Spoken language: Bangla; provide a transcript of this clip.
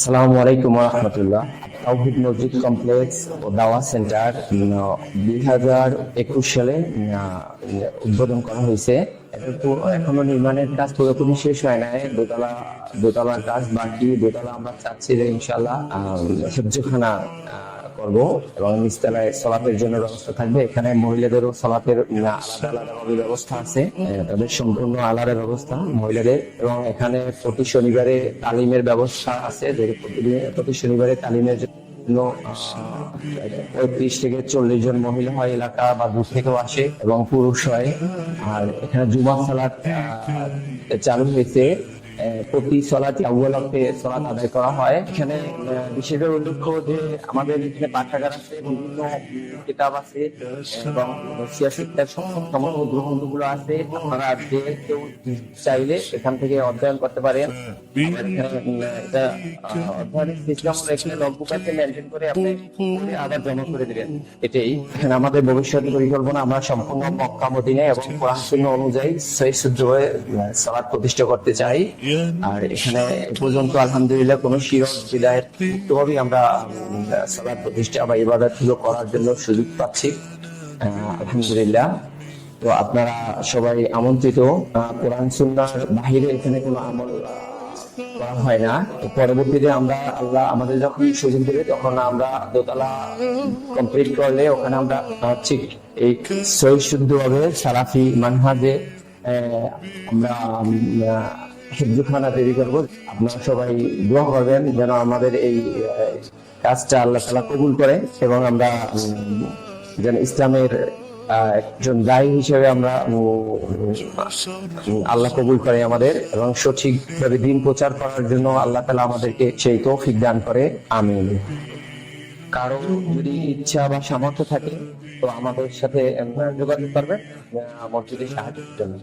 আসসালামু আলাইকুম ওয়া রাহমাতুল্লাহ। তাওহীদ মসজিদ কমপ্লেক্স ও দাওয়া সেন্টার 2021 সালে উদ্বোধন করা হয়েছে। এখনো নির্মাণের কাজ পুরোপুরি শেষ হয় নাই। দোতলার কাজ বাকি। দোতলা আমরা চাচ্ছি যে ইনশাআল্লাহ হিফজখানা করব এবং নিচতলায় সলাতের জন্য ব্যবস্থা থাকবে। এখানে মহিলাদেরও সলাতের আলাদা আলাদা ব্যবস্থা আছে, তাদের সম্পূর্ণ আলাদা ব্যবস্থা মহিলাদের। এবং এখানে প্রতি শনিবারে তালিমের ব্যবস্থা আছে, যে প্রতি শনিবারে তালিমের জন্য 35 থেকে 40 জন মহিলা হয় এলাকা বা দূর থেকেও আসে এবং পুরুষ হয়। আর এখানে জুমা সালাত চালু হয়েছে। প্রতি সলাতে আউয়াল ওয়াক্তে সলাত আদায় করা হয়। এখানে বিশেষভাবে উল্লেখ্য যে আমাদের এখানে পাঠাগার আছে, বিভিন্ন কিতাব আছে এবং শিক্ষার সমস্ত গ্রন্থগুলো আছে। আপনারা যে কেউ চাইলে এখান থেকে অধ্যয়ন করতে পারেন। এটা অধ্যয়নের সিস্টেম হলো এখানে লগবুক আছে, মেনটেন করে আপনি আবার জমা করে দিবেন। এটাই এখানে আমাদের ভবিষ্যৎ পরিকল্পনা। আমরা সম্পূর্ণ মক্কা মদিনা এবং কোরআন সুন্নাহ অনুযায়ী সহিহ শুদ্ধভাবে সালাত প্রতিষ্ঠা করতে চাই। আর এখানে পর্যন্ত আলহামদুলিল্লাহ কোনো শিরক বিদায়ের মুক্তভাবেই আমরা সালাত প্রতিষ্ঠা বা ইবাদতগুলো করার জন্য সুযোগ পাচ্ছি আলহামদুলিল্লাহ। তো আপনারা সবাই আমন্ত্রিত। কোরআন সুন্নাহর বাহিরে এখানে কোনো আমল করা হয় না। পরবর্তীতে আমরা আল্লাহ আমাদের যখন সুযোগ দেবে তখন আমরা দোতলা কমপ্লিট করলে ওখানে আমরা ঠিক এই সহিহ শুদ্ধভাবে সালাফি মানহাজে আমরা হিফজখানা তৈরি করবো। আপনারা সবাই দোয়া করবেন যেন আমাদের এই কাজটা আল্লাহ তাআলা কবুল করে এবং আমরা যেন ইসলামের একজন দায়ী হিসেবে আমরা আল্লাহ কবুল করে আমাদের, এবং সঠিকভাবে দিন প্রচার করার জন্য আল্লাহ তাআলা আমাদেরকে সেই তৌফিক দান করে। আমিন। কারো যদি ইচ্ছা বা সামর্থ্য থাকে তো আমাদের সাথে যোগাযোগ করবেন মসজিদের সাহায্যের জন্য।